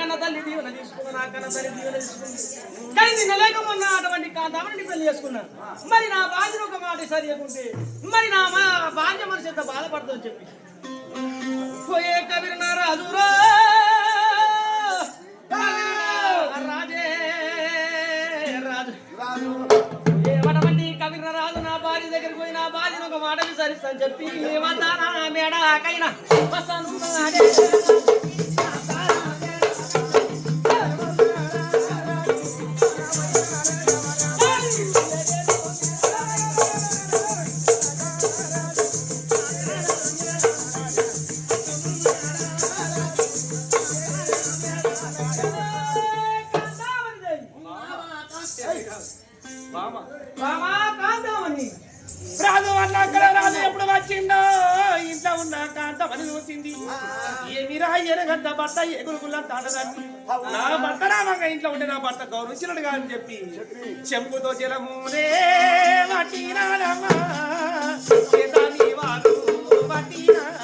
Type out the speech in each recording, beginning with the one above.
కన్న తల్లి దీవెన తీసుకున్నా నా కన్న తల్లి దీవెన తీసుకుంది కానీ నిన్నలేక మొన్న అటువంటి కాంతామని పెళ్లి చేసుకున్నాను మరి నా భార్య ఒక మాట సరియకుంటే మరి నా భార్య మనసు ఎంత బాధపడుతుందని చెప్పి పోయే కబీర్ నా రాజురా రాజే రాజు ఏమటువంటి కబీర్ రాజు నా భార్య దగ్గరికి పోయి నా భార్యను ఒక మాట విసరిస్తాను చెప్పి ఏమన్నా మేడాకైనా వస్తాను రాజు అన్నాక రాజు ఎప్పుడు వచ్చిందో ఇంట్లో ఉన్న కాంతమని చూసింది ఏమిరా ఎరగంత భర్త ఎగురుగుల తాడదాన్ని నా భర్త రామంగా ఇంట్లో ఉంటే నా భర్త గౌరవించినట్టుగా అని చెప్పి చెంబుతో జలమునే వట్టినాడమ్మా వారు వట్టినాడా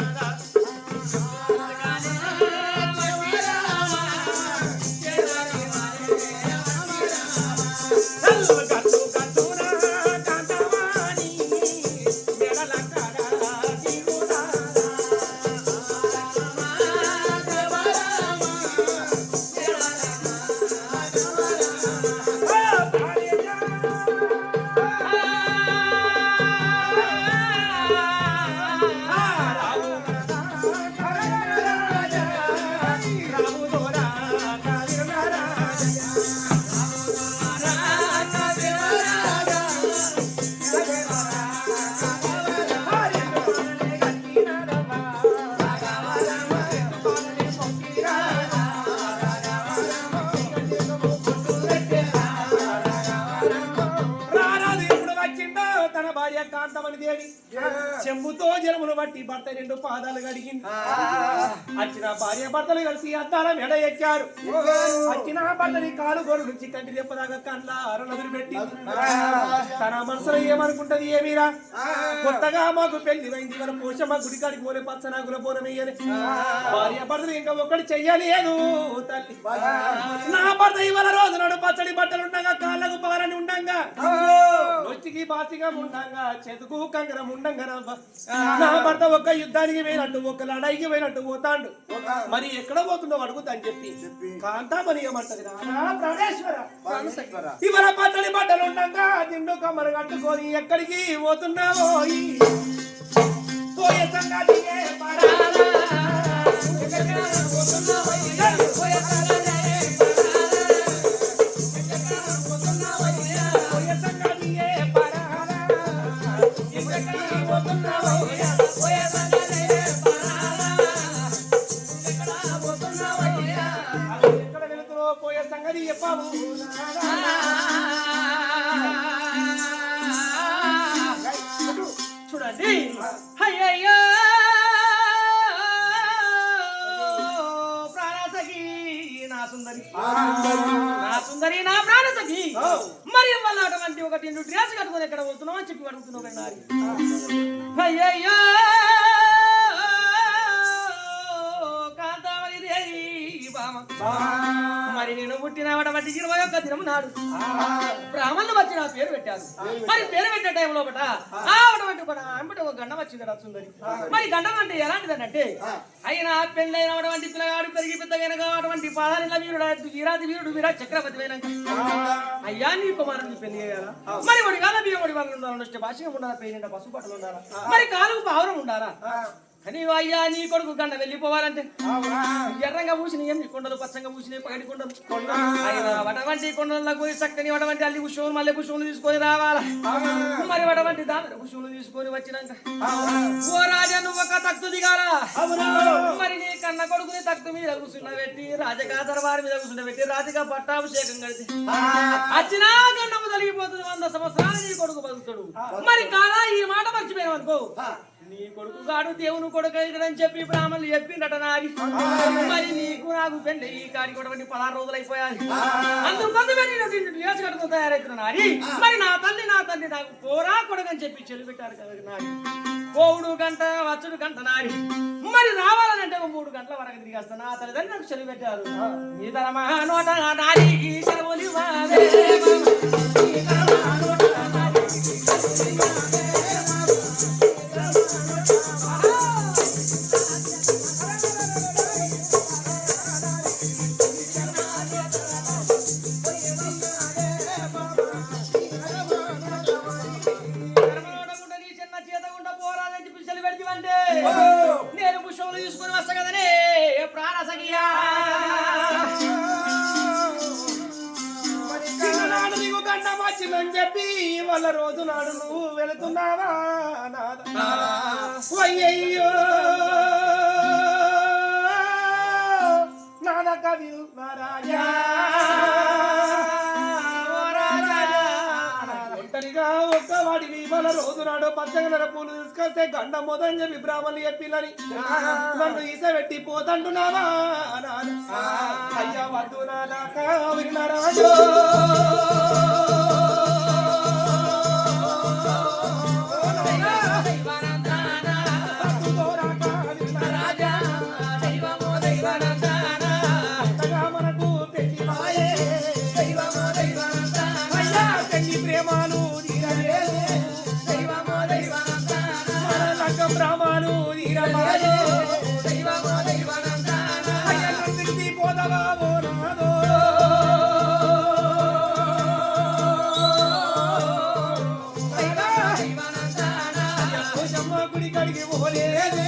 చెంబుతో జలమును బట్టి భర్త రెండు పాదాలు కడిగింది వచ్చిన భార్య భర్తలు కలిసి అద్దాల మెడ ఎక్కారు వచ్చిన భర్తని కాలు గోరు నుంచి కంటి రెప్పదాకా కళ్ళ అరనదురు పెట్టి తన మనసులో ఏమనుకుంటది ఏమీరా కొత్తగా మాకు పెళ్లి అయింది మన పోషమ్మ గుడికాడికి పోలే పచ్చనాగుల పోనమయ్యని భార్య భర్తలు ఇంకా ఒక్కటి చెయ్యలేదు తల్లి నా భర్త ఇవాళ రోజు నాడు పచ్చడి బట్టలు ఉండగా కాళ్ళకు పాలని ఉండంగా నొచ్చికి బాసిగా ఉండంగా చెతుకు కంకరం ఉండంగా నా భర్త ఒక్క యుద్ధానికి పోయినట్టు ఒక్క లడాయికి పోయినట్టు పోతాడు మరి ఎక్కడ పోతుండో అడుగుతాను చెప్పి కాంతామని ఏమంటది ప్రాణేశ్వర ఇవాళ పచ్చడి బట్టలు ఉండగా దిండు కమ్మరు కట్టుకొని ఎక్కడికి పోతున్నావో పోయే సంగతి చెప్పావు చూడండి అయ్యయ్యో ప్రాణసఖి నా సుందరి నా సుందరి నా ప్రాణసఖి మరి వాళ్ళ అటువంటి ఒక రెండు డ్రెస్ కట్టుకొని ఎక్కడ పోతున్నావు అని చెప్పి అడుగుతున్నావు కన్నా అయ్యయ్యో కాంతామణి దేవి మరి నేను పుట్టినటువంటి 21 దినం నాడు బ్రాహ్మణులు వచ్చి నా పేరు పెట్టారు మరి పేరు పెట్టే టైంలో అటువంటి ఒక గండం వచ్చింది సుందరి మరి గండం అంటే ఎలాంటిదనంటే అయినా పెళ్ళైనటువంటి పిల్లగాడు పెరిగి పెద్దగా అటువంటి పాదాల వీరాది వీరుడు వీరా చక్రవర్తి అయినాక అయ్యా నీ కుమారుని పెళ్లి చేయాలా మరి వాడి కాల బియ్యం వాడి వాళ్ళు ఉండాలి భాషగా ఉండాలా పెయిన పసుపు బట్టలు ఉండాలా మరి కాలుకు పావురం ఉండాలా అని అయ్యా నీ కొడుకు గండ వెళ్ళిపోవాలంటే ఎర్రంగా పూసిన ఏమి కొండలు పచ్చంగా పూసిన పగటి కొండలు వటువంటి కొండలకు చక్కని వటువంటి అల్లి పుష్పములు మల్లె పుష్పములు తీసుకొని రావాలా మరి వటువంటి దాని పుష్పములు తీసుకొని వచ్చినాక ఓ రాజా నువ్వు ఒక తక్తు దిగాలా మరి నీ కన్న కొడుకుని తక్తు మీద కూర్చున్న పెట్టి రాజగా దర్బారు మీద కూర్చున్న పెట్టి రాజుగా పట్టాభిషేకం కలిసి వచ్చినా గండము తొలగిపోతుంది 100 సంవత్సరాలు నీ కొడుకు బతుకుతాడు మరి కాదా ఈ మాట మర్చిపోయావు అనుకో నీ కొడుకు గాడు దేవుని కొడుకు అని చెప్పి బ్రాహ్మణులు చెప్పిందట నాది మరి నీకు నాకు పెళ్లి ఈ కాడికి కూడా 16 రోజులు అయిపోయాలి అందుకోసమే నేను డ్రెస్ కట్టుకుని తయారవుతున్నా నాది మరి నా తల్లి నాకు పోరా కొడుకు అని చెప్పి చెల్లి పెట్టారు కదా నాది పోవుడు గంట వచ్చుడు గంట నారి మరి రావాలనంటే 3 గంటల వరకు తిరిగి వస్తాను నా తల్లిదండ్రులు నాకు సెలవు పెట్టారు నీ తరమా నోట నారి సెలవులు ఇవ్వవే నీ తరమా నోట నారి సెలవులు ఇవ్వవే నేను పుష్పములు తీసుకుని వస్తా కదనే ప్రాణసఖియా నాడు నీకు గండం వచ్చిందని చెప్పి వాళ్ళ రోజు నాడు నువ్వు వెళుతున్నావా అయ్యయ్యో నాద కవి నారాజా ఒంటరిగా ఒక్కవాడివి వాళ్ళ రోజు నాడు పచ్చగల పూలు తీసుకొస్తే గండం మొదని చెప్పి బ్రాహ్మణులు చెప్పిలని నన్ను ఈస పెట్టి పోతంటున్నావా అయ్యా వద్దు నాక వినరాజు బ్రాహ్మణు పోదవా గుడి కడిగి పోలేదే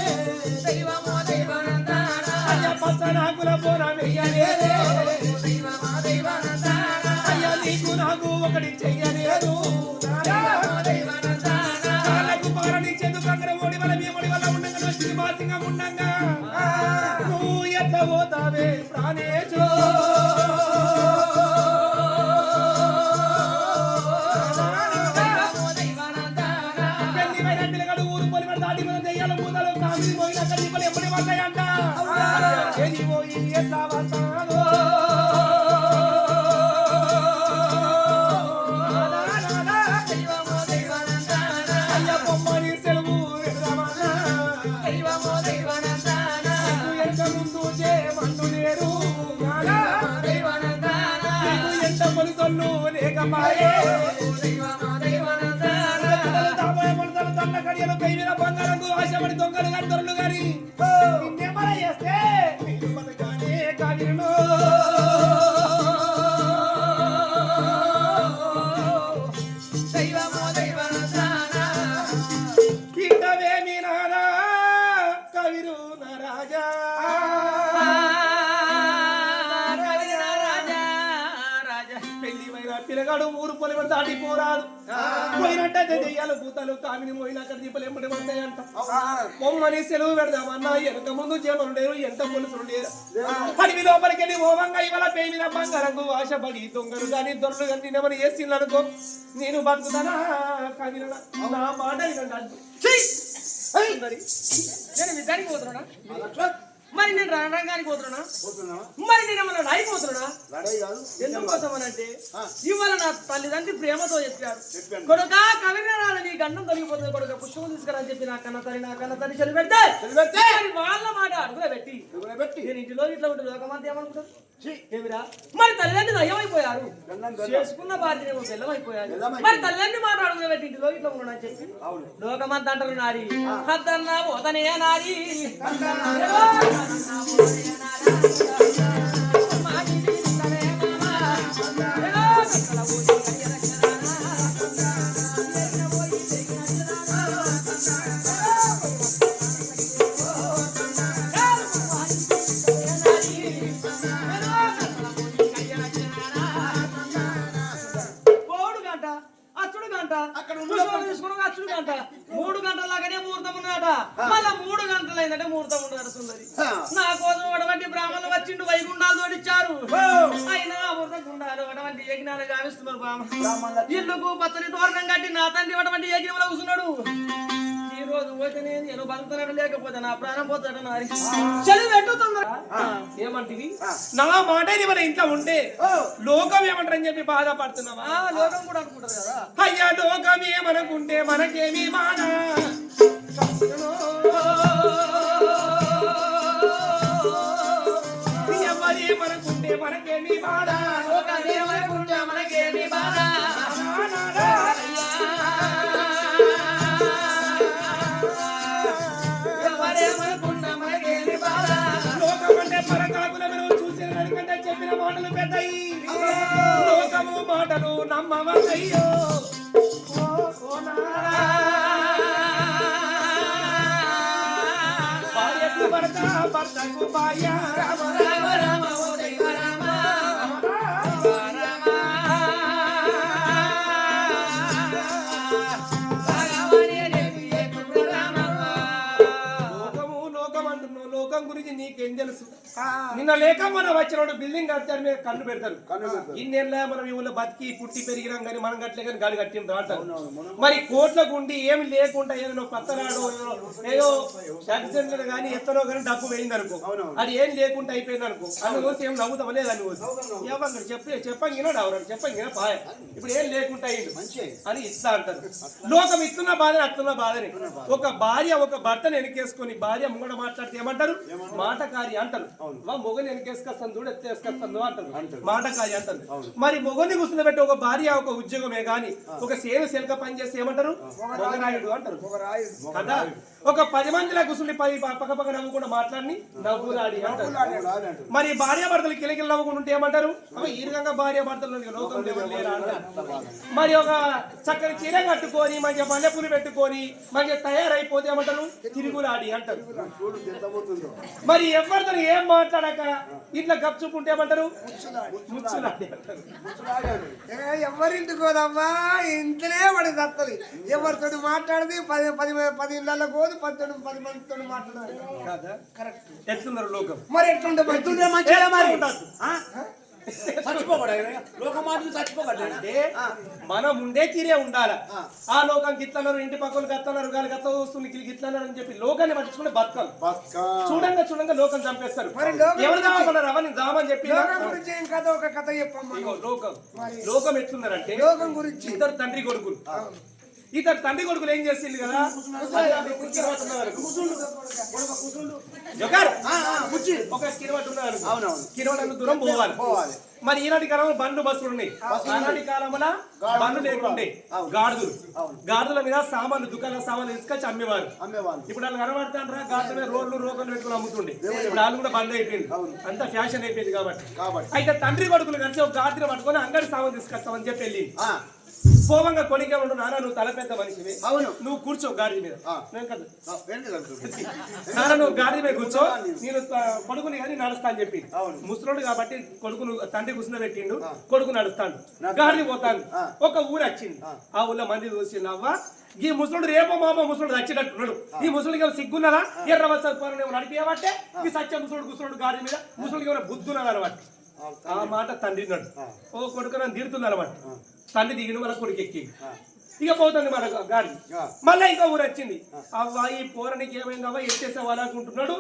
పచ్చనాకుల పోన వెయ్యలేదే అయ్యా నీకు నాకు ఒకటి చెయ్యలేదు ఉండంగా నువ్వు ఎట్లా పోతావే ప్రాణేశో పిల్లగాడు ఊరు పొలిమడి దాటి మీద దెయ్యాల పూతలు కామిడి పోయిన కడిపలు ఎప్పటి వస్తాయంట ఏది పోయి ఎట్లా వస్తాదో అయ్య బొమ్మని సెలవు మండు లేరు ఎంత పొలిసొల్లు లేకపాయే తల్ల కడియలు పై మీద బంగారంగు ఆశపడి దొంగలు గాని దొరలు గాని నిన్నేమన చేస్తే బతకానే కావిరును ఇంటవేమి నారా కవిరు రాజా పిల్లగాడు ఊరు పొలిమని దాటిపోరాదు పోయినట్టే దెయ్యాలు పూతలు కామిని పోయిన అక్కడ దీపలు ఎమ్మడి పడతాయంట బొమ్మని సెలవు పెడదామన్నా వెనక ముందు చేమలు లేరు ఎంత పొలుసులు లేరు అడవి లోపలికి వెళ్ళి ఓవంగా ఇవాళ పేమిన బంగారంగు ఆశపడి దొంగలు కానీ దొరలు కానీ నేనేమని వేసింది అనుకో నేను బతుకుతానా కవిన నా మాట నేను విధానికి పోతున్నా మరి నేను రంగానికి పోతున్నా మరి నేను ఏమన్నా రాయిపోతున్నా ఎందుకోసమనంటే ఇవాళ నా తల్లిదండ్రి ప్రేమతో చెప్పారు కొడుక కవిరాల నీ గండం తొలగిపోతుంది కొడుక పుష్పం తీసుకురా చెప్పి నా కన్న తల్లి చలి పెడితే వాళ్ళ మాట అడుగులో పెట్టి నేను ఇంటిలో ఇట్లా ఉంటుంది లోకమంతా ఏమనుకుంటారు మరి తల్లిదండ్రులు నయమైపోయారు చేసుకున్న భార్యనేమో బెల్లమైపోయారు మరి తల్లిదండ్రి మాట అడుగులో పెట్టి ఇంటిలో ఇట్లా ఉండని చెప్పి లోకమంతా అంటారు నారి అద్దన్నా పోతనే నారి అచ్చుడు గంట 3 గంటలాగానే ముహూర్తం ఉన్నట మళ్ళా 3 గంటలు అయిందంటే ముహూర్తం ఉండదు సుందరి నా కోసం అటువంటి బ్రాహ్మణులు వచ్చిండు వైగుండాలు తోడిచ్చారు అయినా ముహూర్తం గుండాలు అటువంటి యజ్ఞాలు గావిస్తున్నారు బ్రాహ్మణ ఇల్లుకు పచ్చని తోరణం కట్టి నా తండ్రి అటువంటి యజ్ఞంలో కూర్చున్నాడు ఈ రోజు పోతేనే నేను బతుకుతున్నాడు లేకపోతే నా ప్రాణం పోతాడు నారి చలి పెట్టుతుందా ఏమంటివి నా మాట మన ఇంట్లో ఉంటే లోకం ఏమంటారని చెప్పి బాధపడుతున్నావా లోకం కూడా అనుకుంటారు కదా అయ్యా లోకం ఏమనుకుంటే మనకేమీ బాధ ఎవరి మనకుంటే మనకేమి బాధ లోకమే మనకుంటే మనకేమి బాధ ఎవరే మనకున్న మనకేమి బాధ లోకమంటే పరకాకుల మీరు చూసిన దానికంటే చెప్పిన మాటలు పెద్దయి లోకము మాటలు నమ్మవయ్యో భార్యకు భర్త భర్తకు భార్య రామ రామ రామ ఓ దైవ రామ లోకం గురించి నీకేం తెలుసు నిన్న లేక మనం వచ్చినప్పుడు బిల్డింగ్ కట్టారు మీద కన్ను పెడతారు ఇన్నేళ్ళ మనం ఊళ్ళో బతికి పుట్టి పెరిగినాం కానీ మనం కట్టలే కానీ గాడి కట్టిన అంటారు మరి కోట్ల గుండి ఏమి లేకుండా ఏదో పత్తరాడో ఏదో యాక్సిడెంట్ కానీ ఎత్తనో కానీ డబ్బు వేయింది అనుకో అది ఏం లేకుండా అయిపోయింది అనుకో అని కోసి ఏం నవ్వుతాం లేదు అని కోసి ఏమన్నా చెప్పంగినా డవరాడు చెప్పంగినా పాయ ఇప్పుడు ఏం లేకుండా అయ్యింది అని ఇస్తా అంటారు లోకం ఇస్తున్న బాధని అత్తున్న బాధని ఒక భార్య ఒక భర్తను వెనకేసుకొని భార్య ముంగడ మాట్లాడితే ఏమంటారు మాటకారి అంటారు మొగని వెనకేసుకొస్తాను చూడు ఎత్తేసుకొస్తాను అంటారు మాటకారి అంటారు మరి మొగని కూర్చుని పెట్టి ఒక భార్య ఒక ఉద్యోగమే గాని ఒక సేను సెల్క పని చేస్తే ఏమంటారు మొగరాయుడు అంటారు కదా ఒక 10 మందిలో కూర్చుని పక్క పక్క నవ్వుకుండా మాట్లాడి నవ్వులాడి అంటారు మరి భార్య భర్తలు కిలకిల నవ్వుకుంటూ ఉంటే ఏమంటారు ఈ రకంగా భార్య భర్తలు లోకం లేరా అంటారు మరి ఒక చక్కని చీర కట్టుకొని మంచిగా మల్లెపూలు పెట్టుకొని మంచిగా తయారైపోతే ఏమంటారు తిరుగులాడి అంటారు మరి ఎవరితో ఏం మాట్లాడక ఇట్లా గప్చుకుంటే ఏమంటారు ముచ్చులాడి అంటారు ఎవరింటికి పోదమ్మా ఇంట్లోనే పడి తత్తది ఎవరితో మాట్లాడది 10 ఇళ్ళలో పోదు 10 మందితో మాట్లాడాలి కరెక్ట్ ఎట్లున్నారు లోకం మరి ఎట్లుంటే అంటే మనం ఉండే తీరే ఉండాలి ఆ లోకం గిట్లన్నారు ఇంటి పక్కలు గత్తన్నారు గాలి గత్త వస్తుంది గిట్లన్నారు అని చెప్పి లోకాన్ని పట్టించుకుంటే బతకాలి చూడంగా లోకం చంపేస్తారు ఎవరు కావాలన్నారు అవన్నీ దామని చెప్పి కథ ఒక కథ చెప్పమ్మా లోకం ఎట్లున్నారంటే లోకం గురించి ఇద్దరు తండ్రి కొడుకులు ఏం చేసింది కదా ఒక కిరవటం దూరం పోవాలి మరి ఈనాటి కాలంలో బండ్లు బస్సులు ఉన్నాయి ఆనాటి కాలంలో బండ్లు లేకుండే గాడుల మీద సామాన్లు దుకాణ సామాన్లు తీసుకొచ్చి అమ్మేవారు ఇప్పుడు వాళ్ళు కనబడతాంటారా గాడుల మీద రోడ్లు పెట్టుకుని అమ్ముతుండే ఇప్పుడు వాళ్ళు కూడా బంద్ అయిపోయింది అంతా ఫ్యాషన్ అయిపోయింది కాబట్టి అయితే తండ్రి కొడుకులు కలిసి ఒక గాడిని పట్టుకొని అంగడి సామాన్ తీసుకొస్తామని చెప్పి వెళ్ళి పోవంగా కొనికే ఉండు నాన్న నువ్వు తల పెద్ద మనిషివి నువ్వు కూర్చో గాడి మీద నాన్న నువ్వు గాడి మీద కూర్చో నేను కొడుకుని కానీ నడుస్తా అని చెప్పి ముసలోడు కాబట్టి కొడుకును తండ్రి కూర్చుని పెట్టిండు కొడుకు నడుస్తాడు గాడి పోతాను ఒక ఊరు వచ్చింది ఆ ఊళ్ళో మంది చూసి అవ్వ ఈ ముసలుడు రేపో మామో ముసలుడు వచ్చినట్టున్నాడు ఈ ముసలికి సిగ్గున్నారా ఎర్రవచ్చారు నడిపేయబట్టే ఈ సత్య ముసలుడు గాడి మీద ముసలికి ఏమైనా బుద్ధున్నారు అనమాట ఆ మాట తండ్రి నాడు ఓ కొడుకు నన్ను తీరుతున్నారు అనమాట తండ్రి దిగిన మన కొడుకు ఎక్కి ఇక పోతుంది మన గాడి మళ్ళీ ఇంకా ఊరు వచ్చింది అవ్వ ఈ పోరానికి ఏమైంది అవ్వ ఎత్తేసే వాళ్ళకుంటున్నాడు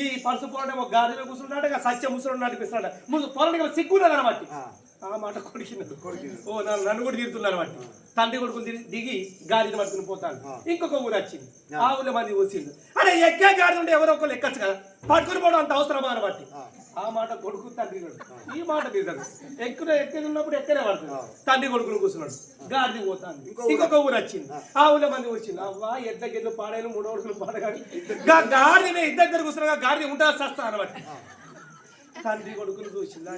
ఈ పరుసు పోరాటం ఒక గాడిలో కూర్చున్నాడు ఇక సత్య ముసలు నడిపిస్తున్నాడు పోరానికి సిగ్గున్నాడు అనమాట ఆ మాట కొడికినాడు ఓ నన్ను కూడా తీరుతున్నారు అనమాట తండ్రి కొడుకుని దిగి గాడిని పట్టుకుని పోతాను ఇంకొక ఊరు వచ్చింది ఆ ఊళ్ళో మంది వచ్చింది అరే ఎక్కే గాడి ఉంటే ఎవరో ఒకళ్ళు ఎక్కచ్చు కదా పట్టుకుని పోవడం అంత అవసరమా అనబట్టి ఆ మాట కొడుకు తండ్రి కొడుకు ఈ మాట తీసాడు ఎక్కేది ఉన్నప్పుడు ఎక్కడే పడుతుంది తండ్రి కొడుకులు కూర్చున్నాడు గాడిది పోతాను ఇంకొక ఊరు వచ్చింది ఆ ఊళ్ళో మంది వచ్చింది అవ్వ ఎద్దరు పాడైన 3 కొడుకులు పాడగాని గాడిని ఇద్దరు కూర్చున్నా గాడిని ఉంటా సస్తా అనబట్టి తండ్రి కొడుకులు చూసింది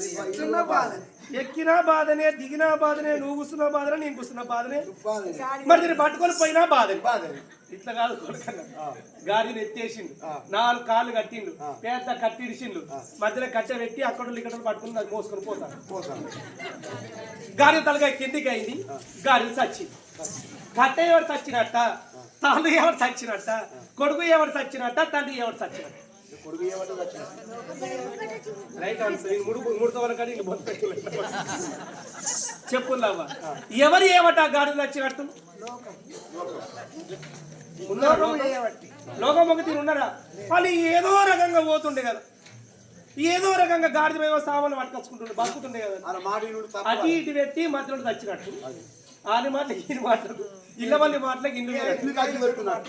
ఎక్కినా బాధనే దిగినా బాధనే నువ్వు కూర్చున్న బాధనే నేను కూర్చున్న బాధనే మరి నేను పట్టుకొని పోయినా బాధనే ఇట్లా కాదు కొడుకన్నా గాడిని ఎత్తేసిండు 4 కాళ్ళు కట్టిండు పెద్ద కట్టిడిచిండు మధ్యలో కట్టె పెట్టి అక్కడ ఇక్కడ పట్టుకుని అది మోసుకొని పోతాను గాడి తలగా కిందికి అయింది గాడి చచ్చింది కట్టె ఎవరు చచ్చినట్ట తాళ్ళు ఎవరు చచ్చినట్ట కొడుకు ఎవరు చచ్చినట్ట తండ్రి ఎవరు చచ్చినట్ట రైట్ ఆన్సర్ 3 తోవల కానీ చెప్పున్నావా ఎవరు ఏమట గాడిని వచ్చినట్టు లోకం ఒక తీరు ఉన్నారా వాళ్ళు ఏదో రకంగా పోతుండే కదా ఏదో రకంగా గాడిద మీద సామాన్లు పట్టుకొచ్చుకుంటుండే బతుకుతుండే కదా అటు ఇటు పెట్టి మధ్యలో చచ్చినట్టు ఆని మాటలు ఈ మాటలు ఇళ్ళ మళ్ళీ మాటలకి ఇల్లు ఎందుకు అడ్డు పెడుతున్నారు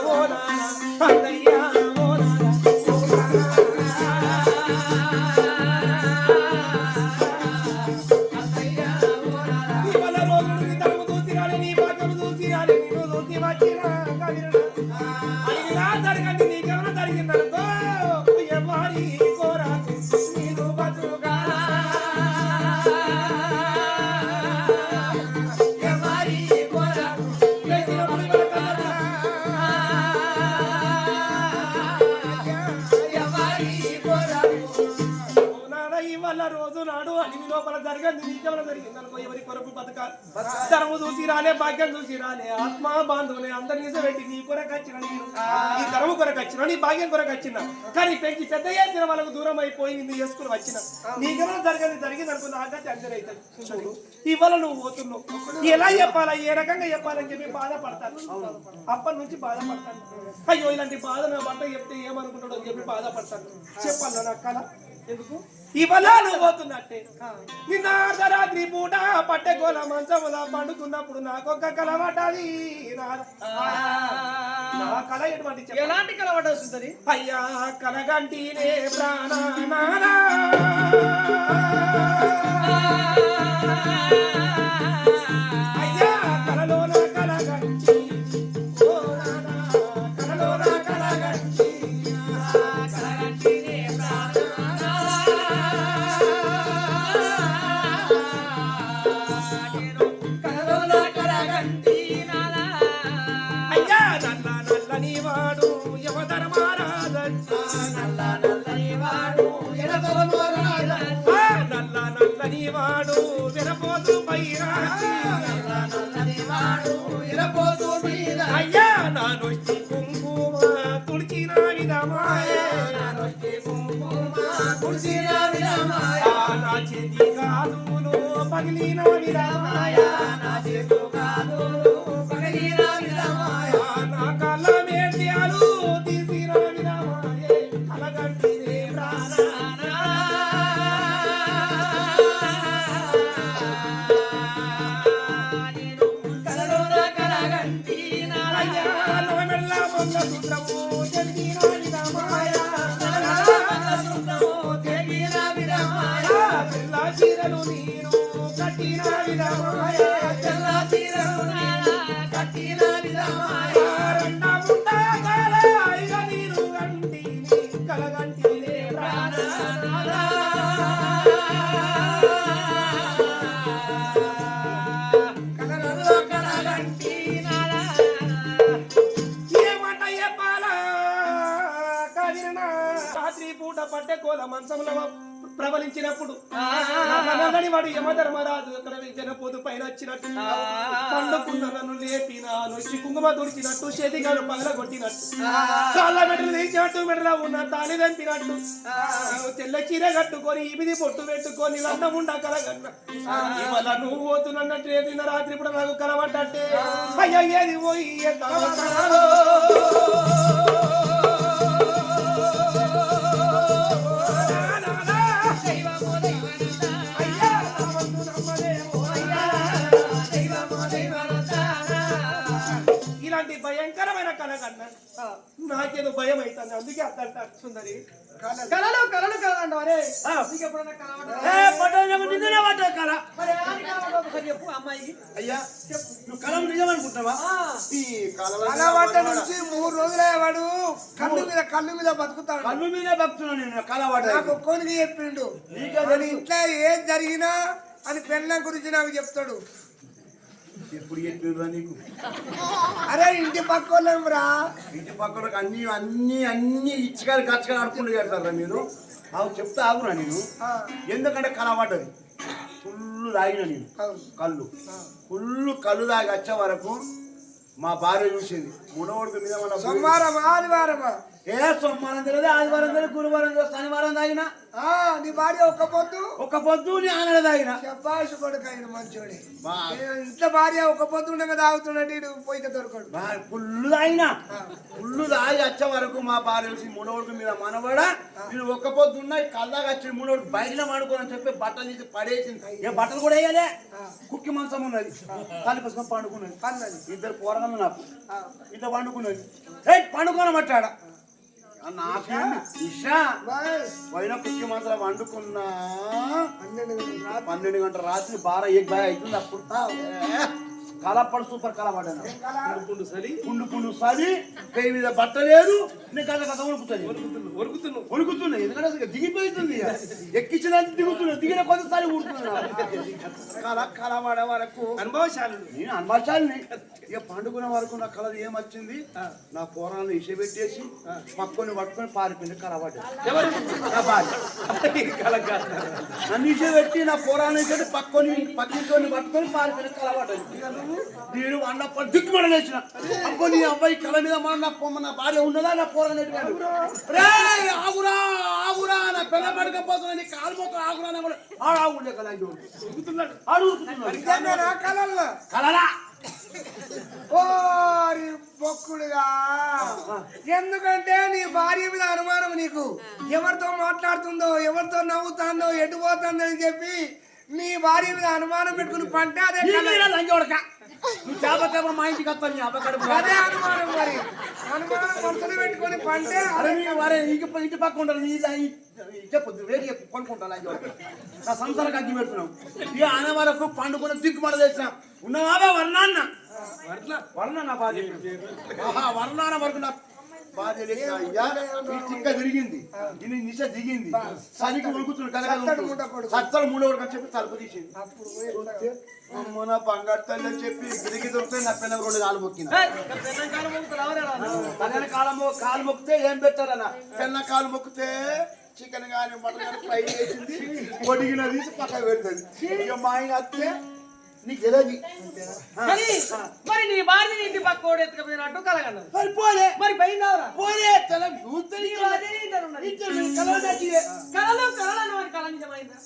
ఓ నాన్న అన్నయ్య ఓ నాన్న ఇవాళ రోజులు నీ తరము చూసి రాలే నీ భాగ్యము చూసి రాలే నేను చూసి వచ్చినా అడిగినా జరగండి నీకెవరో జరిగిందనుకో ఎవరి కోరాకు నీకు బతుగా ఎవరి కోరాకు పెట్టినప్పుడు ఇవ్వకలదా ఎవరి కోరాకు నాన్న ఇవాళ రోజు నాడు అడివి లోపల జరగండి నీకెవరో జరిగిందనుకో ఎవరి కొరకు బతకాలి ధర్ము చూసి రాలే భాగ్యం చూసి రాలే ఆత్మ బాంధవులే అందరినీ పెట్టి నీ కొరకు వచ్చిన నేను ఈ ధర్మ కొరకు వచ్చిన నీ భాగ్యం కొరకు వచ్చిన కానీ పెంచి పెద్ద చేసిన వాళ్ళకు దూరం అయిపోయి నిన్ను చేసుకుని వచ్చిన నీకెవరో జరిగింది అనుకో నాకైతే అంజన అవుతుంది చూడు ఇవాళ నువ్వు పోతున్నావు ఎలా చెప్పాలా ఏ రకంగా చెప్పాలని చెప్పి బాధపడతాను అప్పటి నుంచి బాధపడతాను అయ్యో ఇలాంటి బాధ నా భర్త చెప్తే ఏమనుకుంటాడో అని చెప్పి బాధపడతాను చెప్పాలా నా కళ ఎందుకు ఇవాళ నువ్వు పోతున్నట్టే నిన్న అర్ధరాత్రి పూట పట్టెకోల మంచములా పండుకున్నప్పుడు నాకొక కళ పడ్డది నా కళ ఎటువంటి ఎలాంటి కలవాట వస్తుంది అయ్యా కలగంటినే ప్రాణనారా అయ్యా కలలోన కలగంటి ఓ నానా కలలోన కలగంటి కలగంటినే అయ్యా నల్ల నల్లని వాడు యమధర్మరాజు నల్ల నల్లని వాడు విరపోతు అయ్యా నా నొచ్చి కుంకుమ తుడిచిన విధమాయే నా చేతి కాదులు పగిలిన విధమాయా నా కళ్ళ మేత్యాలు తీసిన విధమాయే కలగంటినే చీరలు నీరు కట్టిన విధమాయ రెండా ముండా కాల ఐగ నీరు గంటి కలగంటినే ఏమంట చెప్పాలా కవిరణ రాత్రి పూట పట్టె కోల మంచంలో ప్రబలించినప్పుడు వాడు యమధర్మరాజు అక్కడ జనపోతు పైన వచ్చినట్టు పండుకున్న నన్ను లేపిన నొచ్చి కుంకుమ తుడిచినట్టు చేతిగాను పగలగొట్టినట్టు కాళ్ళ మెడలు తీసినట్టు మెడలో ఉన్న తాళి దంపినట్టు తెల్ల చీర కట్టుకొని ఇమిది పొట్టు పెట్టుకొని లండముండ కలగన్న ఇవాళ నువ్వు పోతున్నట్టు నిన్న రాత్రి ఇప్పుడు నాకు కలవడ్డట్టే అయ్యేది పోయి ఇలాంటి భయంకరమైన కళ కన్నా నాకేదో భయం అవుతుంది అందుకే అర్థం సుందరి కలలు కలలు కలంటారే ఎప్పుడన్నా కల ఒకసారి చెప్పు అమ్మాయికి అయ్యా నువ్వు కలం నిజమనుకుంటావా ఈ కలవాట నుంచి 3 రోజులే వాడు కళ్ళు మీద బతుకుతాడు కళ్ళు మీద బతుకుతున్నాను నేను కలవాట నాకు ఒక్కోనికి చెప్పిండు ఇంట్లో ఏం జరిగినా అని పెళ్ళం గురించి నాకు చెప్తాడు ఎప్పుడు చెప్పిండ్రా నీకు అరే ఇంటి పక్కోళ్ళం రా ఇంటి పక్కన అన్ని అన్ని అన్ని ఇచ్చికారు ఖర్చుగా నడుపుకుంటూ కడతారా మీరు అవి చెప్తా ఆగురా నేను ఎందుకంటే కలవాటది ఫుల్ తాగిన నేను కళ్ళు తాగి వచ్చే వరకు మా భార్య చూసింది మునవడికి మీద మన సోమవారం ఆదివారమా ఏ సోమవారం తెలియదు ఆదివారం తెలియదు గురువారం తెలియదు శనివారం తాగిన నీ భార్య ఒక పొద్దు నీ ఆనడ తాగిన శబాష్ కొడుకైన మంచోడే ఇంట్లో భార్య ఒక పొద్దు ఉండగా తాగుతున్నాడు పోయితే దొరకడు ఫుల్ తాగిన ఫుల్ తాగి వచ్చే వరకు మా భార్య చూసి మునవడికి మీద మనవడ నేను ఒక్క పొద్దు ఉన్నాయి కల్లాగా వచ్చి మూడోడు బయట పండుకోని చెప్పి బట్టలు తీసి పడేసింది ఏ బట్టలు కూడా వేయాలి కుక్కి మంచం ఉన్నది కలిపేసుకొని పండుకున్నది ఇద్దరు పోరగాళ్ళు నాకు ఇట్లా పండుకున్నది పండుకోనమట్టాడ నాకేమి ఇషా పోయిన కుక్కి మంచం వండుకున్నా 12 గంటల రాత్రి 12 అవుతుంది అప్పుడు కలపడు సూపర్ కలపడ్డాను పుండు సరి పేరు మీద బట్ట లేదు నేను కథ వణుకుతున్నాయి ఎందుకంటే దిగిపోతుంది ఎక్కించినంత దిగుతున్నాను దిగిన కొద్దిసారి ఊరుతున్నాను కలవాడే వరకు నేను అనుభవశాలిని ఇక పండుకున్న వరకు నా కళ ఏమొచ్చింది నా పోరాలను ఇషబెట్టేసి పక్కని పట్టుకొని పారిపోయింది కలవాడు నన్ను ఇషబెట్టి నా పోరాలను ఇచ్చేది పక్కింతో పట్టుకొని పారిపోయింది కలవాడు నేను అన్నప్పుడు దిక్కుమడలేసిన అబ్బో నీ అబ్బాయి కళ మీద నా భార్య ఉన్నదా నా పోరాన్ని ఆగురా ఆగురా నా పిల్ల పడకపోతున్నా నీ కాలు మొక్క ఆగురా ఆగుండే కదా అడుగుతున్నాడు కలలా ఓరి బొక్కుడుగా ఎందుకంటే నీ భార్య మీద అనుమానం నీకు ఎవరితో మాట్లాడుతుందో ఎవరితో నవ్వుతుందో ఎటు పోతుందో అని చెప్పి నీ భార్య మీద అనుమానం పెట్టుకుని పంటే అదే నువ్వు చేప మా ఇంటికి వస్తాను అదే అనుమానం మరి అనుమానం మనసులో పెట్టుకొని పంటే ఇంటి పక్క ఉంటారు చెప్పొద్దు వేరే కొనుక్కుంటాను నా సంసారం అగ్గి పెడుతున్నావు ఇక అనే వరకు పండుకున్న దిక్కుమడ తెచ్చినా ఉన్నవాబా వర్ణాన్న వర్ణ నా భార్య వర్ణాన వరకు నా భార్య చిక్క తిరిగింది నిశ దిగింది సరికి ఉడుకుతుంది సత్తలు మూడవరకు అని చెప్పి తలుపు తీసింది అమ్మ నా బంగారు తల్లి అని చెప్పి గిరికి దొరికితే నా పిల్ల 2 కాలు మొక్కింది కాలు మొక్కితే ఏం పెట్టారన్న పిల్ల కాలు మొక్కితే చికెన్ కానీ మటన్ కానీ ఫ్రై చేసింది పొడిగిన తీసి పక్కన పెడుతుంది ఇక మా ఆయన వస్తే నీకు తెలియదు మరి నీ భార్య ఇంటి పక్కోడు ఎత్తుకపోయినట్టు కలగన్నది మరి పోలే మరి పోయిందావరా పోలే కళలో కళలను మరి కళ నిజమైందా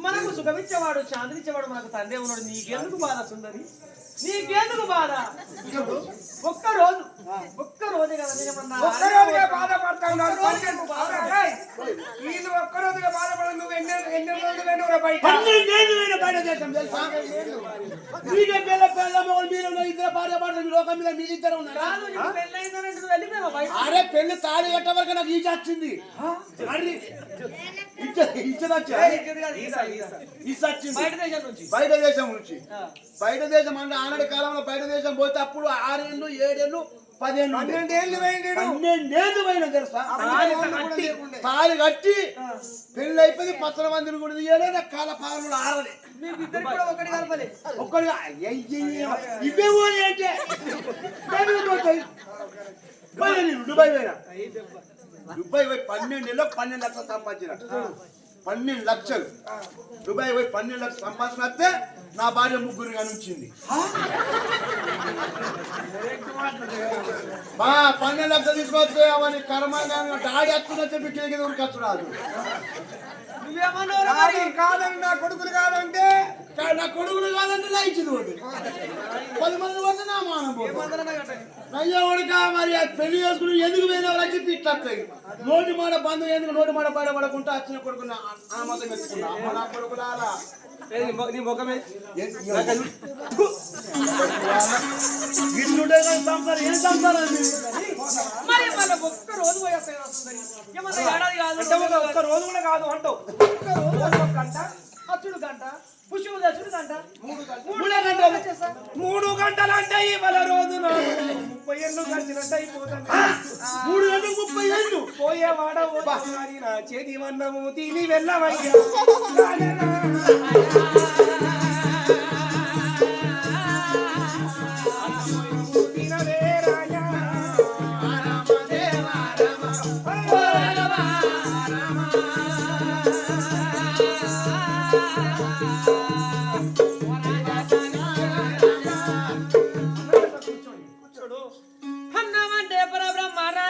మనకు సుఖమిచ్చేవాడు శాంతినిచ్చేవాడు మనకు తండ్రి ఉన్నాడు నీకెందుకు బాధ సుందరి నీకెందుకు బాధ ఒక్క రోజే కదా బాధపడతా ఉన్నారు వీళ్ళు ఒక్క రోజుగా బాధపడ నువ్వు ఎన్ని రోజులు బయట చేస్తాం తెలుసా మీరే ఇద్దరు భార్య భర్తలు లోకం మీద మీరిద్దరు ఉన్నారా అరే పెళ్లి తాళి కట్ట వరకు నాకు ఈజ వచ్చింది బయట దేశం నుంచి బయట దేశం అంటే ఆనాటి కాలంలో బయట దేశం పోతే అప్పుడు 6 ఏళ్ళు 7 ఏళ్ళు 12 ఏళ్ళు తెలుసా తాళి కట్టి పెళ్లి అయిపోయింది 10 మందిని కూడా తీయలే నా కాల పాలన ఆరలే ఒక్కడిగా ఇవే ఏంటే దుబాయ్ పోయినా దుబాయ్ పోయి 12 నెలలు 12 లక్షలు సంపాదించిన 12 లక్షలు దుబాయ్ పోయి 12 లక్షలు సంపాదించిన వస్తే నా భార్య ముగ్గురుగా నుంచింది 12 లక్షలు తీసుకొస్తే అవన్నీ కర్మంగా డాడీ వస్తున్నా చెప్పి కింద ఊరికి వస్తున్నాడు కాదండి నా కొడుకులు కాదంటే నా ఇచ్చింది 10 మంది వస్తే నా మానం అయ్యోడుగా మరి పెళ్లి చేసుకుని ఎందుకు పోయినా చెప్పి ఇట్లా నోటి మాట బంధు ఎందుకు నోటి మాట బయటపడకుండా వచ్చిన కొడుకు ఆ మతం ఎత్తుకున్నా అమ్మ నా కొడుకులారా నీ ముఖమే ఇట్లుంటే సంసారం ఏం సంసారం మరి మన ఒక్క రోజు పోయేస్తాయి ఏమన్నా ఏడాది కాదు ఒక్క రోజు కూడా కాదు అంటావు గంట అచ్చుడు గంట పుష్పము తెచ్చుడు గంట 3 గంటలు అంటే ఇవాళ రోజున 30 ఏళ్ళు గడిచినట్టు అయిపోతుంది. 3 గంటలు 30 ఏళ్ళు పోయేవాడ ఓరి నా చేతి వన్నము తిని వెళ్ళవయ్యా. తినవే రాజా. కూర్చోడు. అన్నమంటే పరబ్రహ్మరా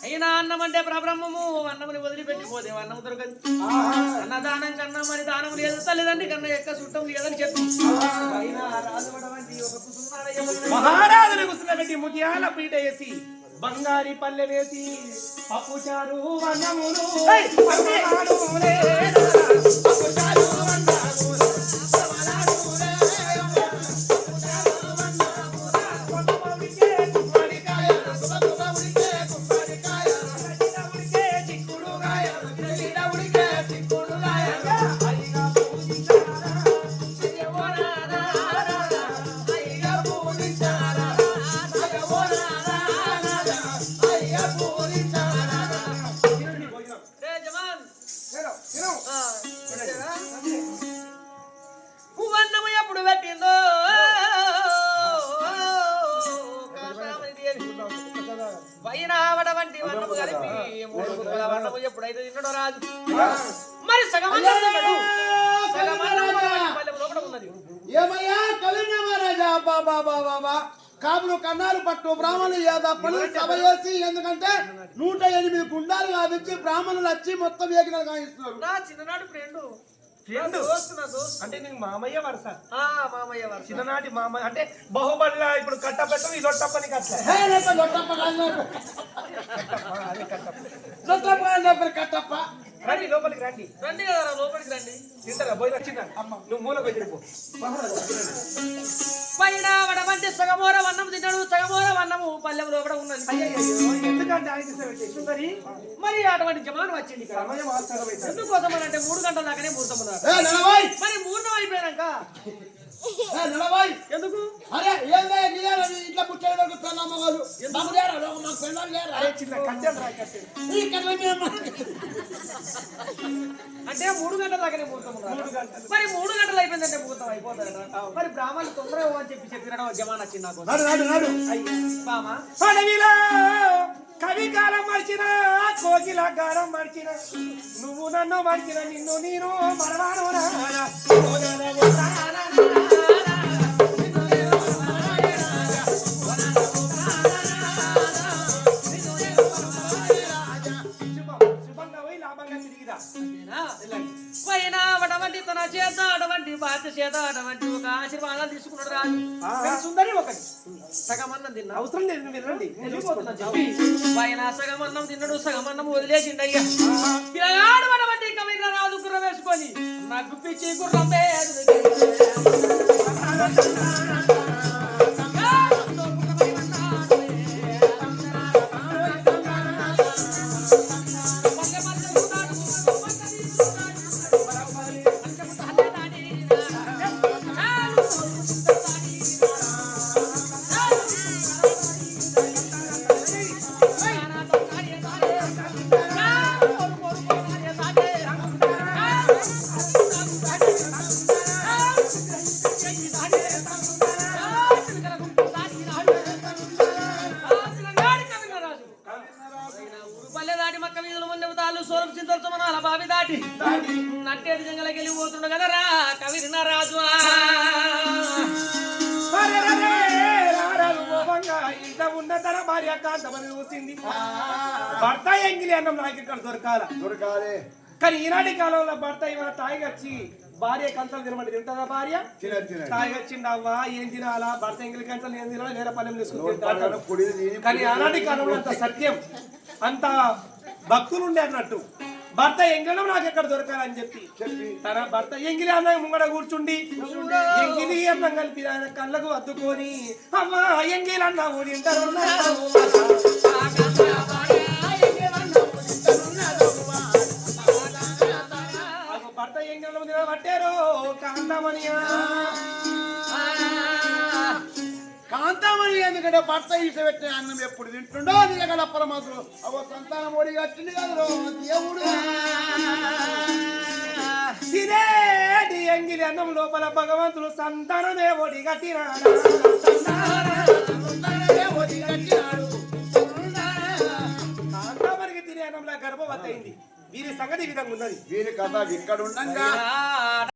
అయినా అన్నమంటే పరబ్రహ్మము. అన్నముని వదిలిపెట్టిపోతే అన్నం దొరకదు. అన్నదానం కన్నా మరి దానం లేదు, తల్లిదండ్రి కన్నా ఎక్క చుట్టం లేదని చెప్పి మహారాజుని కూర్చున్నబెట్టి ముత్యాల పీట వేసి బంగారి పల్లె వేసి పప్పుచారు వన్నములు పువ్వన్నము ఎప్పుడు పెట్టిందో వైనావడ వంటి వన్నము కలిపి 3 గుక్కల వన్నము ఎప్పుడైతే తిన్నాడో రాజు మరి సగమన్నం లోపల ఉన్నది. ఏమయ్యా కలిన మహారాజా బాబా బాబా బాబా కాపులు కన్నారు పట్టు బ్రాహ్మణులు ఏదప్పని సభ చేసి, ఎందుకంటే 108 గుండాలు కాబట్టి బ్రాహ్మణులు వచ్చి మొత్తం ఏకలు కాయిస్తున్నారు. నా చిన్ననాడు ఫ్రెండ్ అంటే నేను మామయ్య వరుస. మామయ్య వారు చిన్ననాటి మామయ్య అంటే బాహుబలిలా ఇప్పుడు కట్టపెట్టు ఈ లొట్టప్పని కట్ట కట్టప్ప రండి లోపలికి రండి. రండి కదా లోపలికి రండి. తింటారా పోయి వచ్చిందా నువ్వు మూలకు వెళ్ళిపో. వైనావడ వంటి సగమోర వన్నము తిన్నాడు. సగమోర వన్నము పల్లెం లోపల ఉన్నది. ఎందుకంటే ఆయన సుందరి మరి అటువంటి జమాను వచ్చింది ఇక్కడ. సమయం ఆశ్చర్యమైంది. ఎందుకోసం అంటే 3 గంటల దాకానే ముహూర్తం మరి ముహూర్తం అయిపోయాక ఎందుకు అరే ఇట్లా పుట్టారు చిన్న కట్టెలు రా కట్టెలు. అంటే 3 గంటల దాకానే ముహూర్తం మరి 3 గంటలు అయిపోయిందంటే ముహూర్తం అయిపోతాడు. మరి బ్రాహ్మణులు తొందరగా అని చెప్పిన జమాన్ వచ్చింది నాకు. బామా అడవిలో కవికాలం మర్చిన కోకిల గారం మర్చిన నువ్వు నన్ను మర్చిన నిన్ను నేను మరవాను శుభంగా పోయి లాభంగా తిరిగిరా. పైన అటువంటి తన చేత అటువంటి బాధ్య చేత అటువంటి ఒక ఆశీర్వాదాలు తీసుకున్నాడు రాజు. సుందరి ఒకటి సగమన్నం తిన్నా అవసరం లేదు నువ్వు వెళ్ళండి. పైన సగమన్నం తిన్నాడు. సగమన్నం వదిలేసిండయ్యా. పిల్లగాడు అటువంటి కవిగా రాజు గుర్రం వేసుకొని నాకు పిచ్చి గుర్రం నట్టేటి జంగలకి వెళ్ళిపోతుండు కదా రా కవిరిన రాజు. ఇంత ఉన్నతర భార్య కాంతమని చూసింది. భర్త ఎంగిలి అన్నం నాకు ఇక్కడ దొరకాలి. కానీ ఈనాటి కాలంలో భర్త ఇవాళ తాయిగచ్చి భార్య కంచలు తినమంటే తింటుందా భార్య? తాయిగచ్చిండు అవ్వ ఏం తినాలా భర్త ఎంగిలి కంచలు ఏం తినాలా వేరే పల్లెం తీసుకుంటారు. కానీ ఆనాటి కాలంలో అంత సత్యం అంత భక్తులు ఉండే అన్నట్టు భర్త ఎంగిలం నాకు ఎక్కడ దొరకాలని చెప్పి తన భర్త ఎంగిలి అన్న ముంగడ కూర్చుండి ఎంగిలి అన్నం కలిపి ఆయన కళ్ళకు అద్దుకొని అమ్మా ఎంగిలి అన్న ఊడింటారు. నెలలు నిలబట్టారు కాంతమనియా కాంతామణి ఎందుకంటే భర్త ఈసబెట్టిన అన్నం ఎప్పుడు తింటుండో దిగల పరమాత్ముడు అవో సంతానం ఓడి కట్టింది కదా దేవుడు తినేటి ఎంగిలి అన్నం లోపల భగవంతుడు సంతానమే ఒడి కట్టినాడు కాంతామణికి తినే అన్నంలో గర్భవతి అయింది వీరి సంగతి ఈ విధంగా ఉన్నది వీరి కథ ఇక్కడ ఉండగా